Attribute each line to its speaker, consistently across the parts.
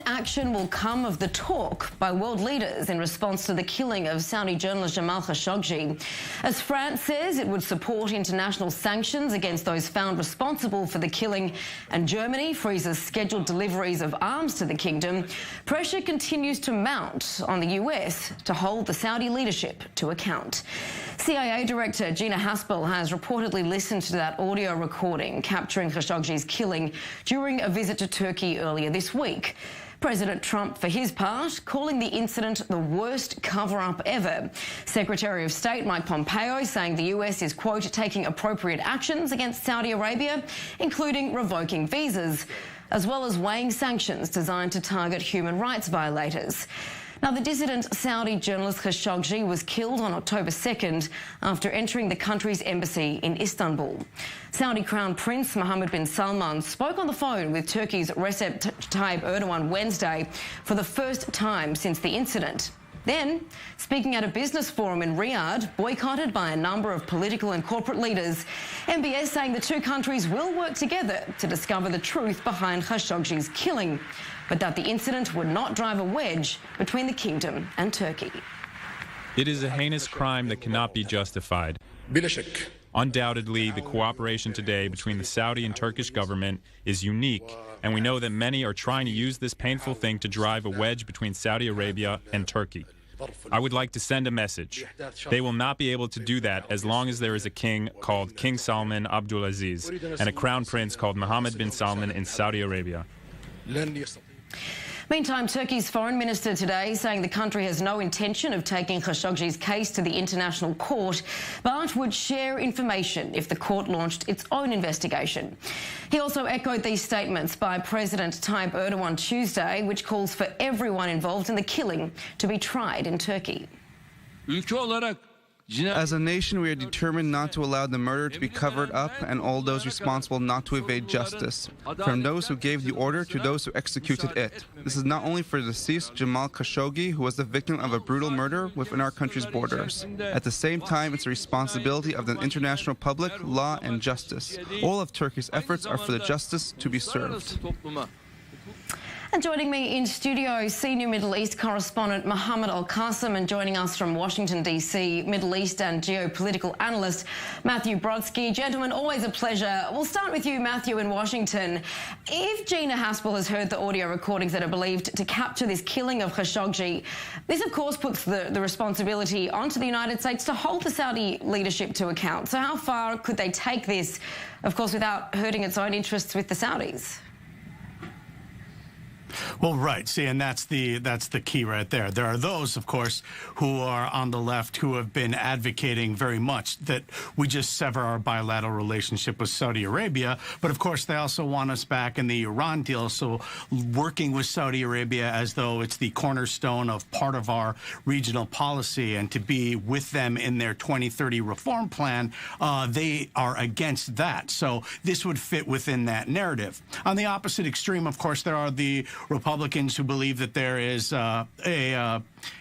Speaker 1: Action will come of the talk by world leaders in response to the killing of Saudi journalist Jamal Khashoggi. As France says it would support international sanctions against those found responsible for the killing, and Germany freezes scheduled deliveries of arms to the kingdom, pressure continues to mount on the US to hold the Saudi leadership to account. CIA Director Gina Haspel has reportedly listened to that audio recording capturing Khashoggi's killing during a visit to Turkey earlier this week. President Trump, for his part, calling the incident the worst cover-up ever. Secretary of State Mike Pompeo saying the US is, quote, taking appropriate actions against Saudi Arabia, including revoking visas, as well as weighing sanctions designed to target human rights violators. Now, the dissident Saudi journalist Khashoggi was killed on October 2nd after entering the country's embassy in Istanbul. Saudi Crown Prince Mohammed bin Salman spoke on the phone with Turkey's Recep Tayyip Erdogan Wednesday for the first time since the incident. Then, speaking at a business forum in Riyadh, boycotted by a number of political and corporate leaders, MBS saying the two countries will work together to discover the truth behind Khashoggi's killing, but that the incident would not drive a wedge between the kingdom and Turkey.
Speaker 2: It is a heinous crime that cannot be justified. Undoubtedly, the cooperation today between the Saudi and Turkish government is unique, and we know that many are trying to use this painful thing to drive a wedge between Saudi Arabia and Turkey. I would like to send a message. They will not be able to do that as long as there is a king called King Salman Abdulaziz and a crown prince called Mohammed bin Salman in Saudi Arabia.
Speaker 1: Meantime, Turkey's foreign minister today saying the country has no intention of taking Khashoggi's case to the international court, but would share information if the court launched its own investigation. He also echoed these statements by President Tayyip Erdogan Tuesday, which calls for everyone involved in the killing to be tried in Turkey.
Speaker 3: As a nation, we are determined not to allow the murder to be covered up and all those responsible not to evade justice, from those who gave the order to those who executed it. This is not only for the deceased Jamal Khashoggi, who was the victim of a brutal murder within our country's borders. At the same time, it's the responsibility of the international public, law, and justice. All of Turkey's efforts are for the justice to be served.
Speaker 1: And joining me in studio, senior Middle East correspondent Mohammad al-Kassim, and joining us from Washington, D.C., Middle East and geopolitical analyst Matthew Brodsky. Gentlemen, always a pleasure. We'll start with you, Matthew, in Washington. If Gina Haspel has heard the audio recordings that are believed to capture this killing of Khashoggi, this, of course, puts the responsibility onto the United States to hold the Saudi leadership to account. So how far could they take this, of course, without hurting its own interests with the Saudis?
Speaker 4: Well, right. See, and that's the key right there. There are those, of course, who are on the left who have been advocating very much that we just sever our bilateral relationship with Saudi Arabia. But, of course, they also want us back in the Iran deal. So working with Saudi Arabia as though it's the cornerstone of part of our regional policy and to be with them in their 2030 reform plan, they are against that. So this would fit within that narrative. On the opposite extreme, of course, there are the Republicans who believe that there is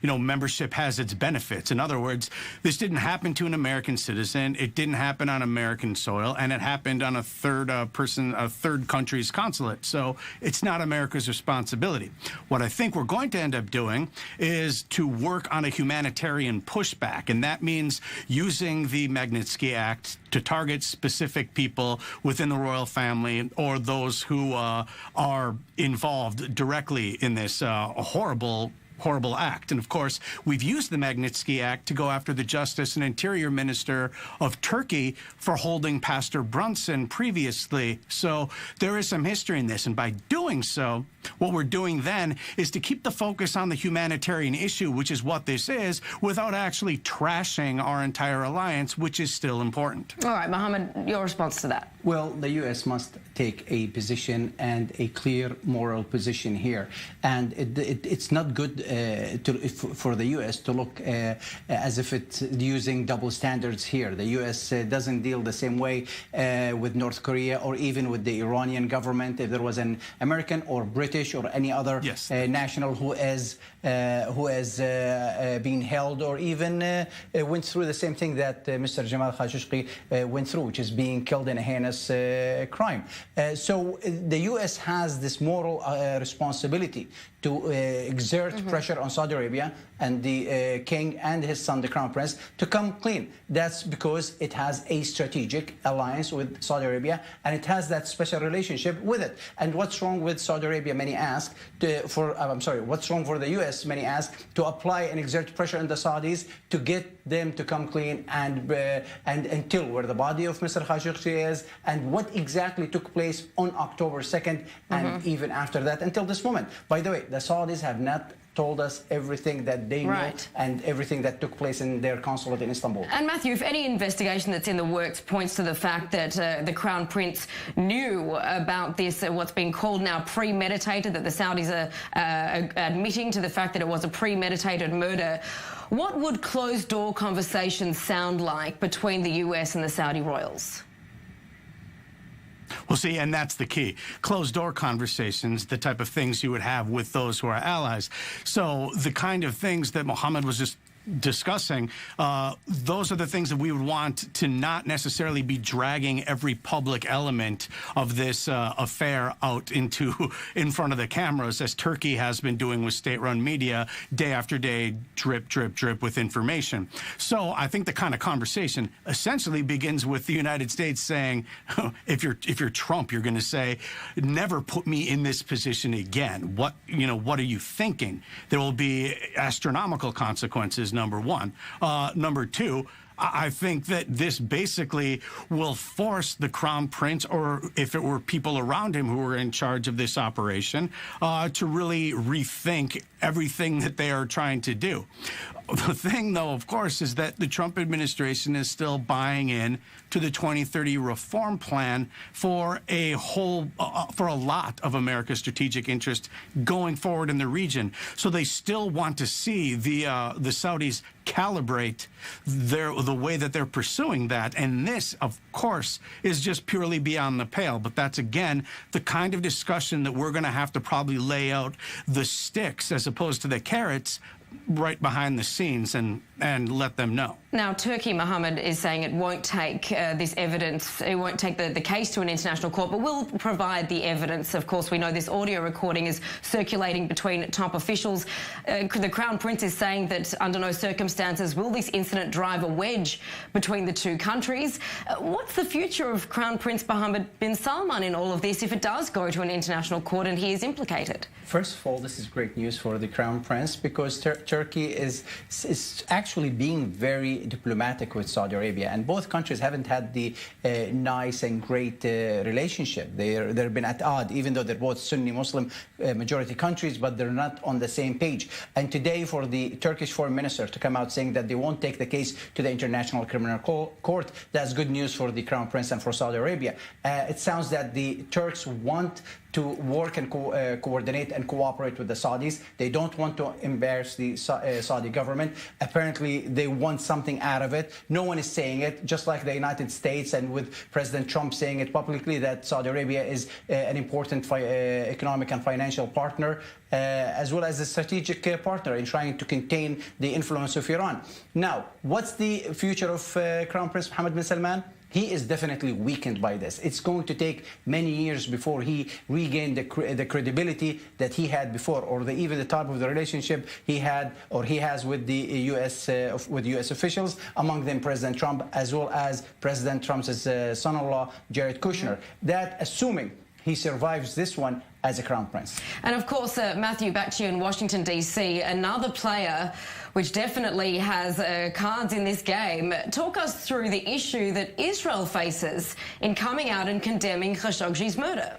Speaker 4: membership has its benefits. In other words, this didn't happen to an American citizen. It didn't happen on American soil, and it happened on a third country's consulate. So it's not America's responsibility. What I think we're going to end up doing is to work on a humanitarian pushback, and that means using the Magnitsky Act to target specific people within the royal family or those who are involved directly in this horrible act. And, of course, we've used the Magnitsky Act to go after the Justice and Interior Minister of Turkey for holding Pastor Brunson previously. So there is some history in this. And by doing so, what we're doing then is to keep the focus on the humanitarian issue, which is what this is, without actually trashing our entire alliance, which is still important.
Speaker 1: All right, Mohammed, your response to that?
Speaker 5: Well, the U.S. must take a position and a clear moral position here. And it's not good for the U.S. to look as if it's using double standards here. The U.S. doesn't deal the same way with North Korea or even with the Iranian government. If there was an American or British or any other national who is being held or even went through the same thing that Mr. Jamal Khashoggi went through, which is being killed in a heinous crime. So the U.S. has this moral responsibility to exert pressure on Saudi Arabia and the king and his son, the crown prince, to come clean. That's because it has a strategic alliance with Saudi Arabia, and it has that special relationship with it. And what's wrong with Saudi Arabia, many ask, what's wrong for the U.S., many ask, to apply and exert pressure on the Saudis to get them to come clean and until where the body of Mr. Khashoggi is and what exactly took place on October 2nd and even after that until this moment. By the way, the Saudis have not told us everything that they know and everything that took place in their consulate in Istanbul. And
Speaker 1: Matthew, if any investigation that's in the works points to the fact that the Crown Prince knew about this, what's being called now premeditated, that the Saudis are admitting to the fact that it was a premeditated murder, what would closed-door conversations sound like between the US and the Saudi royals?
Speaker 4: Well, see, and that's the key. Closed-door conversations, the type of things you would have with those who are allies. So the kind of things that Mohammad was just discussing, those are the things that we would want to not necessarily be dragging every public element of this affair out in front of the cameras, as Turkey has been doing with state-run media day after day, drip, drip, drip with information. So I think the kind of conversation essentially begins with the United States saying, if you're Trump, you're going to say, never put me in this position again. What are you thinking? There will be astronomical consequences, number one. Number two, I think that this basically will force the Crown Prince, or if it were people around him who were in charge of this operation, to really rethink everything that they are trying to do. The thing, though, of course, is that the Trump administration is still buying in to the 2030 reform plan for a lot of America's strategic interest going forward in the region. So they still want to see the Saudis calibrate the way that they're pursuing that. And this, of course, is just purely beyond the pale. But that's, again, the kind of discussion that we're going to have to probably lay out the sticks as opposed to the carrots right behind the scenes and let them know.
Speaker 1: Now, Turkey, Mohammad, is saying it won't take this evidence, it won't take the case to an international court, but will provide the evidence. Of course, we know this audio recording is circulating between top officials. The Crown Prince is saying that under no circumstances will this incident drive a wedge between the two countries. What's the future of Crown Prince Mohammed bin Salman in all of this if it does go to an international court and he is implicated?
Speaker 5: First of all, this is great news for the Crown Prince because Turkey is actually being very diplomatic with Saudi Arabia, and both countries haven't had the nice and great relationship. They've been at odds, even though they're both Sunni Muslim majority countries, but they're not on the same page. And today, for the Turkish foreign minister to come out saying that they won't take the case to the International Criminal Court, that's good news for the Crown Prince and for Saudi Arabia. It sounds that the Turks want to work and coordinate and cooperate with the Saudis. They don't want to embarrass the Saudi government. Apparently, they want something out of it. No one is saying it, just like the United States and with President Trump saying it publicly that Saudi Arabia is an important economic and financial partner, as well as a strategic partner in trying to contain the influence of Iran. Now, what's the future of Crown Prince Mohammed bin Salman? He is definitely weakened by this. It's going to take many years before he regained the credibility that he had before, or even the type of the relationship he had or he has with the U.S. Officials, among them President Trump, as well as President Trump's son-in-law, Jared Kushner. That, assuming he survives this one as a Crown Prince.
Speaker 1: And of course, Matthew, back to you in Washington, D.C., another player which definitely has cards in this game. Talk us through the issue that Israel faces in coming out and condemning Khashoggi's murder.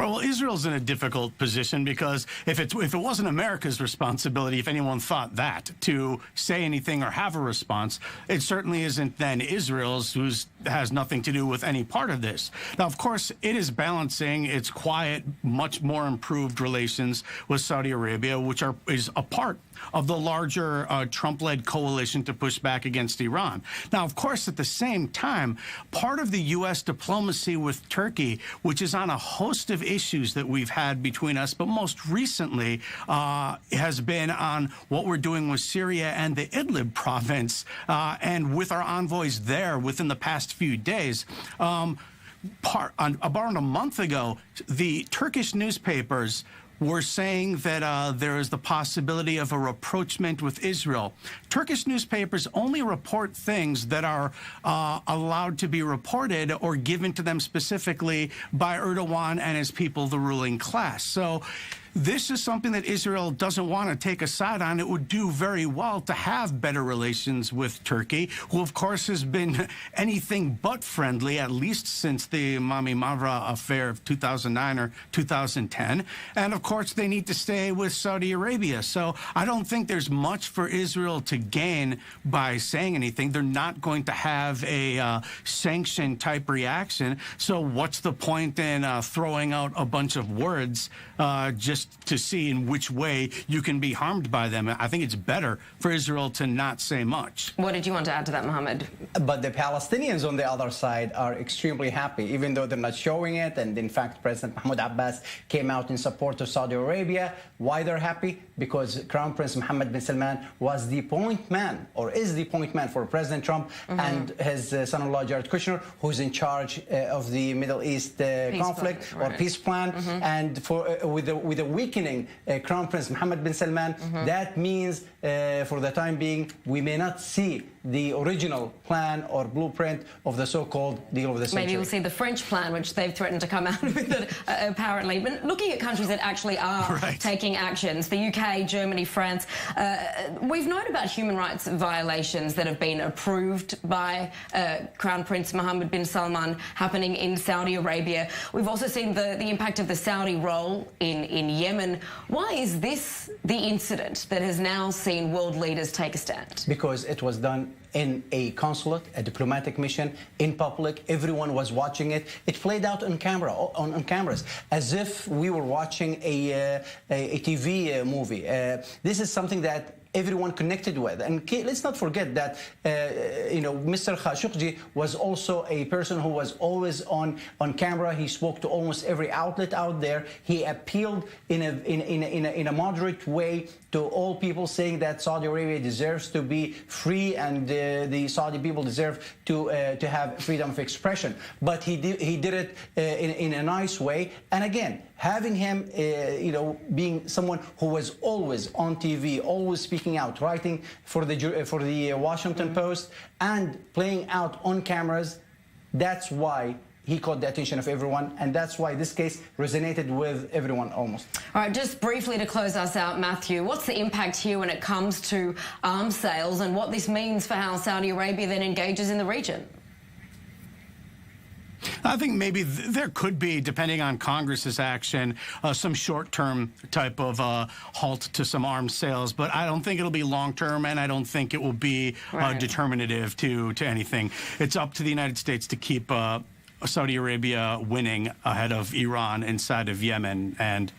Speaker 4: Well, Israel's in a difficult position because if it wasn't America's responsibility, if anyone thought that, to say anything or have a response, it certainly isn't then Israel's, who has nothing to do with any part of this. Now, of course, it is balancing its quiet, much more improved relations with Saudi Arabia, which is a part of the larger Trump-led coalition to push back against Iran. Now, of course, at the same time, part of the U.S. diplomacy with Turkey, which is on a host of issues that we've had between us, but most recently has been on what we're doing with Syria and the Idlib province, and with our envoys there within the past few days. About a month ago, the Turkish newspapers were saying that there is the possibility of a rapprochement with Israel. Turkish newspapers only report things that are allowed to be reported or given to them specifically by Erdogan and his people, the ruling class. So this is something that Israel doesn't want to take a side on. It would do very well to have better relations with Turkey, who, of course, has been anything but friendly, at least since the Mami Mavra affair of 2009 or 2010. And, of course, they need to stay with Saudi Arabia. So I don't think there's much for Israel to gain by saying anything. They're not going to have a sanction-type reaction. So what's the point in throwing out a bunch of words just to see in which way you can be harmed by them? I think it's better for Israel to not say much.
Speaker 1: What did you want to add to that, Mohammad?
Speaker 5: But the Palestinians on the other side are extremely happy, even though they're not showing it. And in fact, President Mahmoud Abbas came out in support of Saudi Arabia. Why they're happy? Because Crown Prince Mohammed bin Salman was the point man, or is the point man, for President Trump and his son-in-law Jared Kushner, who's in charge of the Middle East conflict or peace plan. And for with the weakening Crown Prince Mohammed bin Salman, that means for the time being we may not see the original plan or blueprint of the so-called deal of the century.
Speaker 1: Maybe we'll see the French plan, which they've threatened to come out with, apparently. But looking at countries that actually are taking actions, the UK, Germany, France, we've known about human rights violations that have been approved by Crown Prince Mohammed bin Salman happening in Saudi Arabia. We've also seen the impact of the Saudi role in Yemen. Why is this the incident that has now seen world leaders take a stand?
Speaker 5: Because it was done in a consulate, a diplomatic mission, in public. Everyone was watching it. It played out on camera, on cameras, as if we were watching a TV movie. This is something that everyone connected with. And let's not forget that, Mr. Khashoggi was also a person who was always on camera. He spoke to almost every outlet out there. He appealed in a moderate way to all people, saying that Saudi Arabia deserves to be free and the Saudi people deserve to have freedom of expression. But he did it in a nice way. And again, having him, being someone who was always on TV, always speaking out, writing for the Washington Post, and playing out on cameras, that's why he caught the attention of everyone, and that's why this case resonated with everyone almost.
Speaker 1: All right, just briefly to close us out, Matthew, what's the impact here when it comes to arms sales and what this means for how Saudi Arabia then engages in the region?
Speaker 4: I think maybe there could be, depending on Congress's action, some short-term type of halt to some arms sales, but I don't think it'll be long-term, and I don't think it will be determinative to anything. It's up to the United States to keep Saudi Arabia winning ahead of Iran inside of Yemen, and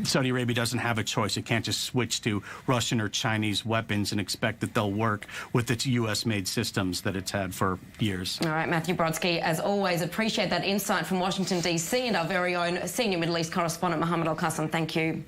Speaker 4: Saudi Arabia doesn't have a choice. It can't just switch to Russian or Chinese weapons and expect that they'll work with its U.S.-made systems that it's had for years.
Speaker 1: All right, Matthew Brodsky, as always, appreciate that insight from Washington, D.C. and our very own senior Middle East correspondent, Mohammad al-Kassim. Thank you.